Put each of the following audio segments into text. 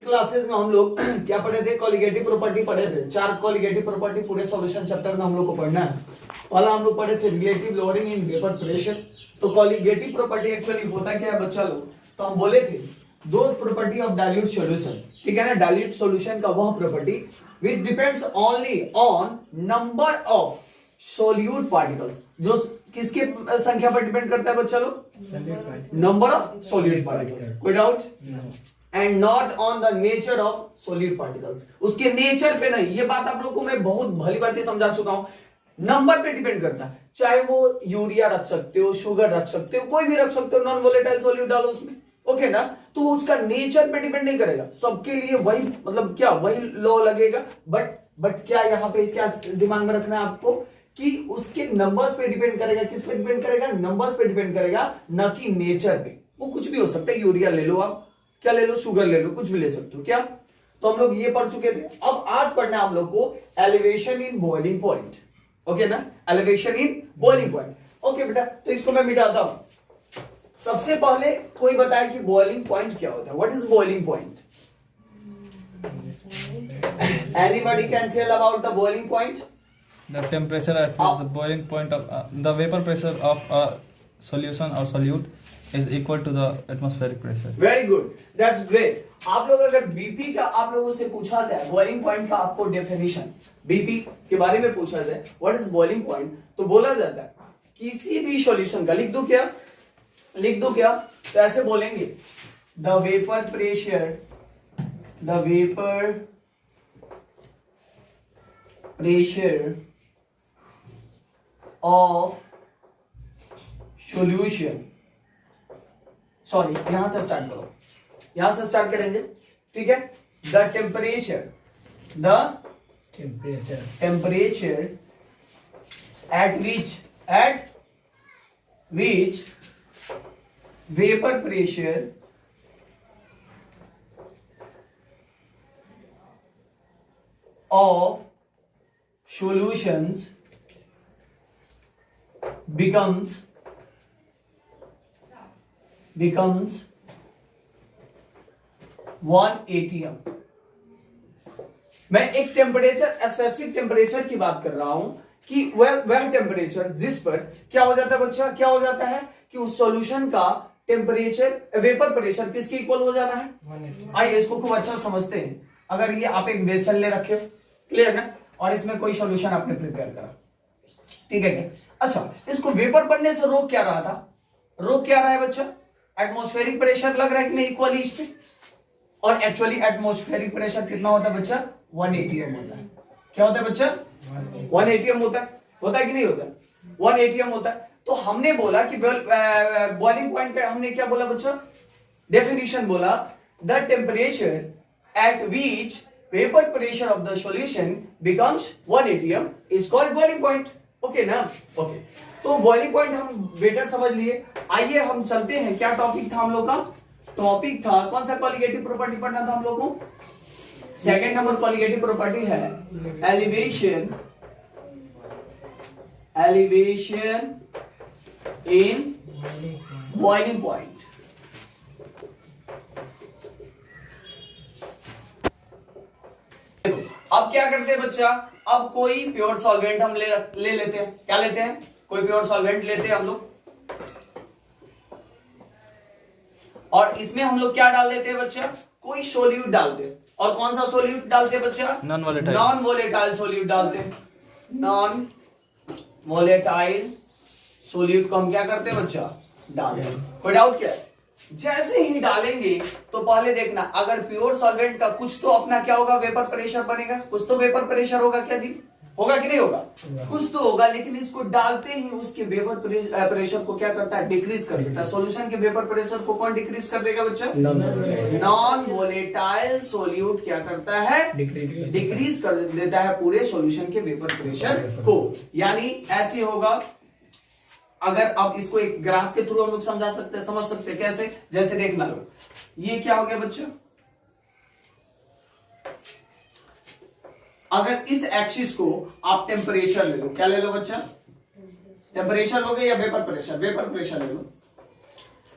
Classes में हम लोग क्या पढ़े थे? कॉलिगेटिव प्रॉपर्टी पढ़े थे। 4 कॉलिगेटिव प्रॉपर्टी पूरे सॉल्यूशन चैप्टर में हम लोग को पढ़ना है। पहला हम लोग पढ़े थे relative lowering in vapour pressure. तो कॉलिगेटिव प्रॉपर्टी एक्चुअली होता क्या है बच्चा लोग? तो हम बोले थे those property of dilute solution, ठीक है ना। डाइल्यूट सॉल्यूशन का वह property which depends only on number of solute particles, जो किसके संख्या पर डिपेंड करता है बच्चा लोग? Number of solute particles. कोई doubt? And not on the nature of solute particles, उसके नेचर पे नहीं। ये बात आप लोगों को मैं बहुत भली बातें समझा चुका हूं। नंबर पे डिपेंड करता है, चाहे वो यूरिया रख सकते हो, शुगर रख सकते हो, कोई भी रख सकते हो, नॉन वोलेटाइल सोल्यूट डालो उसमें, ओके ना। तो उसका नेचर पे डिपेंड नहीं करेगा, सबके लिए वही मतलब क्या वही लॉ लगेगा। बट क्या यहाँ पे क्या दिमाग में रखना है आपको कि उसके नंबर्स पे डिपेंड करेगा। किस पे डिपेंड करेगा? नंबर्स पे डिपेंड करेगा, ना कि नेचर पे। वो कुछ भी हो सकता है, यूरिया ले लो आप, क्या ले लो, शुगर ले लो, कुछ भी ले सकते हो क्या। तो हम लोग ये पढ़ चुके थे। अब आज पढ़ना है हम लोग को elevation in boiling point, okay ना। Elevation in boiling point, okay बेटा। तो इसको मैं मिटाता हूं। सबसे पहले कोई बताए कि बॉइलिंग पॉइंट क्या होता है? What is boiling point? Anybody can tell about the boiling point? The temperature at which the boiling point of the vapor pressure of a solution or solute is equal to the atmospheric pressure. Very good, that's great. आप लोग अगर BP का आप लोगों से पूछा जाए, boiling point का आपको डेफिनेशन बीपी के बारे में पूछा जाए, व्हाट इज बॉइलिंग पॉइंट, तो बोला जाता है किसी भी सॉल्यूशन का, लिख दो क्या? तो ऐसे बोलेंगे the vapour pressure of solution, sorry यहां से स्टार्ट करो, यहां से स्टार्ट करेंगे, ठीक है। The temperature at which vapour pressure of solutions becomes 1 atm। मैं एक टेम्परेचर, स्पेसिफिक टेम्परेचर की बात कर रहा हूं कि वह टेम्परेचर जिस पर क्या हो जाता है बच्चा, क्या हो जाता है कि उस सॉल्यूशन का टेम्परेचर, वेपर प्रेशर किसके इक्वल हो जाना है? आइए इसको खूब अच्छा समझते हैं। अगर ये आप एक बेसन ले रखे हो, क्लियर ना, और इसमें कोई सॉल्यूशन आपने प्रिपेयर करा, ठीक है क्या? अच्छा, इसको वेपर बनने से रोक क्या रहा था? रोक क्या रहा है बच्चा? एटमॉस्फेरिक प्रेशर लग रहा है कि नहीं इक्वली इस पे। और एक्चुअली एटमॉस्फेरिक प्रेशर कितना होता है बच्चा? 1 atm होता है। क्या होता है बच्चा? 1 atm होता है कि नहीं होता? 1 atm होता है। तो हमने बोला कि बॉइलिंग पॉइंट का हमने क्या बोला बच्चा? डेफिनेशन बोला the temperature at which vapor pressure of the solution becomes 1 atm is called boiling point, okay ना। ओके, तो बॉइलिंग पॉइंट हम बेटर समझ लिए। आइए हम चलते हैं, क्या टॉपिक था हम लोग का? टॉपिक था कौन सा? कॉलिगेटिव प्रॉपर्टी पढ़ना था हम लोग को। सेकंड नंबर कॉलिगेटिव प्रॉपर्टी है एलिवेशन इन बॉइलिंग पॉइंट। अब क्या करते हैं बच्चा? अब कोई प्योर सॉल्वेंट हम ले लेते हैं। क्या लेते हैं? कोई प्योर सॉल्वेंट लेते हैं हम लोग, और इसमें हम लोग क्या डाल देते हैं बच्चा? कोई सोल्यूट डालते हैं। और कौन सा सोल्यूट डालते हैं बच्चा? नॉन वोलेटाइल सोल्यूट डालते हैं। नॉन वोलेटाइल सोल्यूट को हम क्या करते हैं बच्चा? डालते हैं। कोई डाउट क्या है? जैसे ही डालेंगे तो पहले देखना, अगर प्योर सॉल्वेंट का कुछ तो अपना क्या होगा? वेपर प्रेशर बनेगा, कुछ तो वेपर प्रेशर होगा। क्या जी? होगा कि नहीं होगा? कुछ तो होगा, लेकिन इसको डालते ही उसके वेपर प्रेशर को क्या करता है? डिक्रीज कर देता है। सॉल्यूशन के वेपर प्रेशर को कौन डिक्रीज कर देगा बच्चा? नॉन वोलेटाइल सोल्यूट क्या करता है? डिक्रीज कर देता है पूरे सॉल्यूशन के वेपर प्रेशर को। यानी ऐसे होगा, अगर आप इसको एक ग्राफ के थ्रू हम लोग समझ सकते हैं। कैसे? जैसे देखना लो, ये क्या हो गया बच्चों? अगर इस एक्सिस को आप टेम्परेचर ले लो, क्या ले लो बच्चा? टेम्परेचर लोगे या वेपर प्रेशर? वेपर प्रेशर ले लो,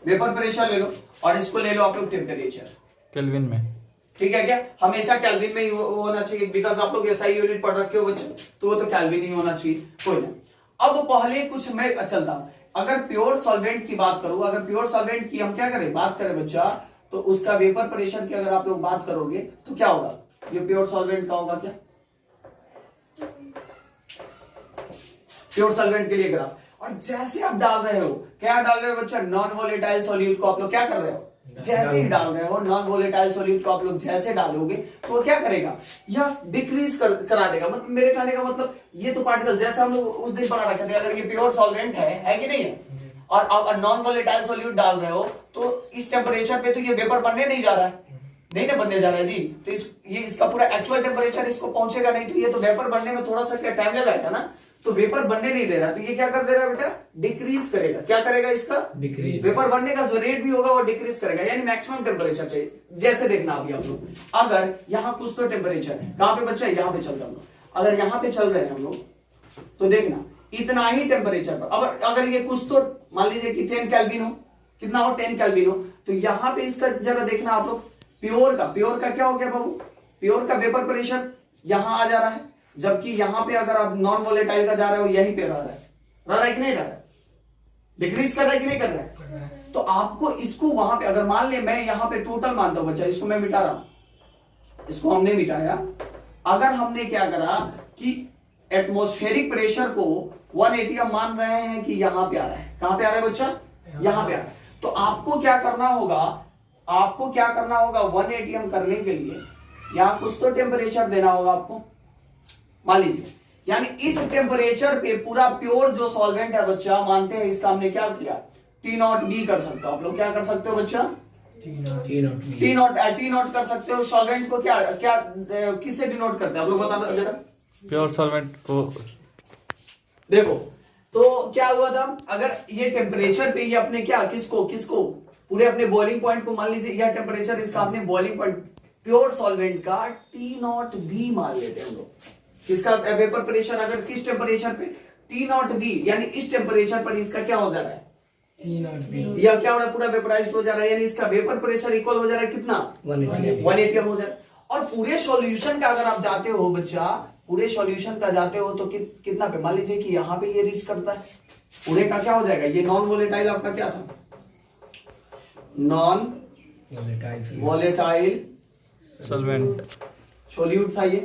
वेपर प्रेशर ले लो, और इसको ले लो आप लोग टेम्परेचर केल्विन में। ठीक है क्या? हमेशा केल्विन में ही होना चाहिए, बिकॉज आप लोग एसआई यूनिट पढ़ रखे हो बच्चे, तो वो तो केल्विन ही होना चाहिए, कोई ना। अब पहले कुछ मैं चलता हूं, अगर प्योर सॉल्वेंट की बात करूं, अगर प्योर सॉल्वेंट की हम क्या करें, बात करें बच्चा, तो उसका वेपर प्रेशर की अगर आप लोग बात करोगे तो क्या होगा, ये प्योर सॉल्वेंट का होगा क्या, प्योर सॉल्वेंट के लिए ग्राफ। और जैसे आप डाल रहे हो, क्या डाल रहे हो बच्चा, नॉन वोलेटाइल सॉल्यूट को आप लोग क्या कर रहे हो, जैसे ही डाल रहे हो नॉन वोलेटाइल सॉल्यूट को आप लोग जैसे डालोगे तो वो क्या करेगा, या डिक्रीज करा देगा। मतलब मेरे कहने का मतलब, ये तो पार्टिकल जैसे हम लोग उस दिन पढ़ा रखे थे, अगर ये प्योर सॉल्वेंट है कि नहीं है, और आप नॉन वोलेटाइल सॉल्यूट डाल रहे हो, तो इस टेम्परेचर पे तो ये वेपर बनने नहीं जा रहा है, नहीं ना बनने जा रहा है जी, तो ये इसका पूरा एक्चुअल टेम्परेचर इसको पहुंचेगा नहीं, तो ये तो वेपर बनने में थोड़ा सा क्या टाइम लगाएगा ना, तो वेपर बनने नहीं दे रहा, तो ये क्या कर दे रहा है बेटा, डिक्रीज करेगा। क्या करेगा, इसका डिक्रीज, वेपर बनने का जो रेट भी होगा वो डिक्रीज करेगा, यानी मैक्सिमम टेम्परेचर चाहिए। जैसे देखना अभी आप लोग, अगर यहाँ कुछ तो टेम्परेचर है, कहां पे बच्चा, यहाँ पे चल रहा हूँ, अगर यहाँ पे चल रहे हैं हम लोग, तो देखना इतना ही टेम्परेचर पर, अगर ये कुछ तो मान लीजिए कि 10 केल्विन हो, कितना हो, 10 केल्विन हो, तो यहाँ पे इसका जरा देखना आप लोग, प्योर का क्या हो गया बाबू, प्योर का वेपर प्रेशर यहां आ जा रहा है, जबकि यहां पे अगर आप नॉन वोलेटाइल का जा रहे हो यहीं पे रह रहा है कि नहीं रह रहा है, डिक्रीज कर रहा है कि नहीं कर रहा है। तो आपको इसको वहां पे, अगर मान ले मैं यहां पे टोटल मानता हूं बच्चा, इसको मैं मिटा रहा हूं, इसको हमने मिटाया, अगर हमने क्या करा कि एटमॉस्फेरिक प्रेशर को 180 हम मान रहे हैं कि यहां पे आ रहा है, कहां पे आ रहा है बच्चा, यहां पे आ रहा है, तो आपको क्या करना होगा, 180 हम करने के लिए यहां कुछ तो टेम्परेचर देना होगा आपको, मान लीजिए, यानी इस टेम्परेचर पे पूरा प्योर जो सॉल्वेंट है बच्चा, मानते हैं इसका हमने क्या किया, T0B कर सकते हो आप लोग, क्या कर सकते हो बच्चा, T0 कर सकते हो। सॉल्वेंट को क्या क्या किससे डिनोट करते हैं आप लोग बता दो जरा, प्योर सॉल्वेंट को देखो, तो क्या हुआ था, अगर ये टेम्परेचर पे ये अपने क्या, किसको पूरे अपने बॉइलिंग पॉइंट को मान लीजिए, यह टेम्परेचर इसका अपने बॉइलिंग पॉइंट प्योर सॉल्वेंट का T0B मान लेते हैं हम लोग, किसका वेपर प्रेशर, अगर किस टेम्परेचर पे, T0B, यानी इस टेम्परेचर पर इसका क्या हो जा रहा है, T0B, या क्या हो रहा है, पूरा वेपराइज्ड हो जा रहा है, यानी इसका वेपर प्रेशर इक्वल हो जा रहा है कितना, 180 हो जा रहा है। और पूरे सॉल्यूशन का अगर आप जाते हो बच्चा, पूरे सॉल्यूशन का जाते हो तो कितना पे, मान लीजिए कि यहाँ पे ये रीच करता है, पूरे का क्या हो जाएगा, ये नॉन वोलेटाइल आपका क्या था, नॉन वोलेटाइल सॉल्वेंट सॉल्यूट था ये,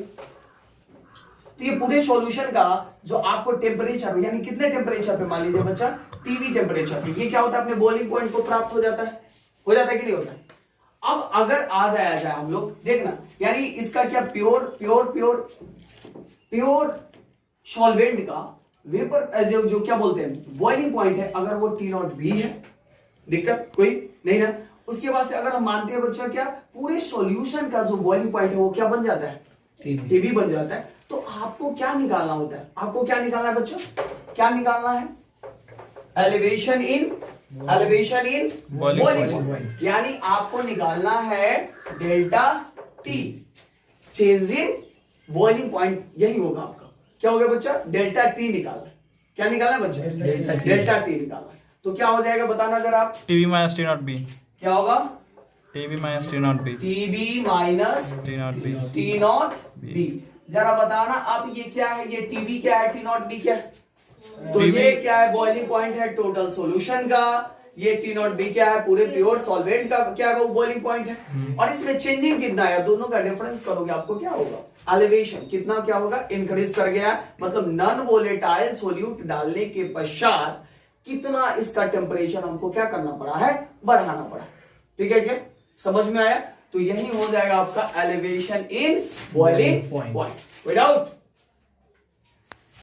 तो ये पूरे सॉल्यूशन का जो आपको टेम्परेचर, यानी कितने टेम्परेचर पे, मान लीजिए बच्चा टीवी टेम्परेचर पे, ये क्या होता है, अपने बॉइलिंग पॉइंट को प्राप्त हो जाता है कि नहीं होता है। अब अगर आ जाए हम लोग, देखना, यानी इसका क्या, प्योर सॉल्वेंट का वेपर जो क्या बोलते हैं बॉइलिंग पॉइंट है, अगर वो T0B है, दिक्कत कोई नहीं ना। उसके बाद से अगर हम मानते हैं बच्चा क्या, पूरे सॉल्यूशन का जो बॉइलिंग पॉइंट है वो क्या बन जाता है, टीबी बन जाता है। तो आपको क्या निकालना होता है, आपको क्या निकालना है बच्चों, क्या निकालना है, एलिवेशन इन बॉइलिंग पॉइंट, यानी आपको निकालना है delta T, change in boiling point, यही होगा आपका, क्या हो गया बच्चा, डेल्टा टी निकालना, क्या निकालना है बच्चा, डेल्टा टी निकालना। तो क्या हो जाएगा बताना जरा आप, टीबी माइनस T0B, क्या होगा, TB minus T0B, TB minus T0B, जरा बताना आप, ये क्या है, ये टीबी क्या है, T0B क्या है, तो ये क्या है, बॉइलिंग पॉइंट है टोटल सॉल्यूशन का, ये T0B क्या है, पूरे प्योर सॉल्वेंट का क्या है, वो बॉइलिंग पॉइंट है, और इसमें चेंजिंग कितना है, दोनों का डिफरेंस करोगे आपको क्या होगा, एलिवेशन कितना क्या होगा, इंक्रीज कर गया, मतलब नॉन वोलेटाइल सॉल्यूट डालने के पश्चात कितना इसका टेम्परेचर हमको क्या करना पड़ा है, बढ़ाना पड़ा। ठीक है क्या, समझ में आया, तो यही हो जाएगा आपका एलिवेशन इन बॉइलिंग पॉइंट। कोई डाउट?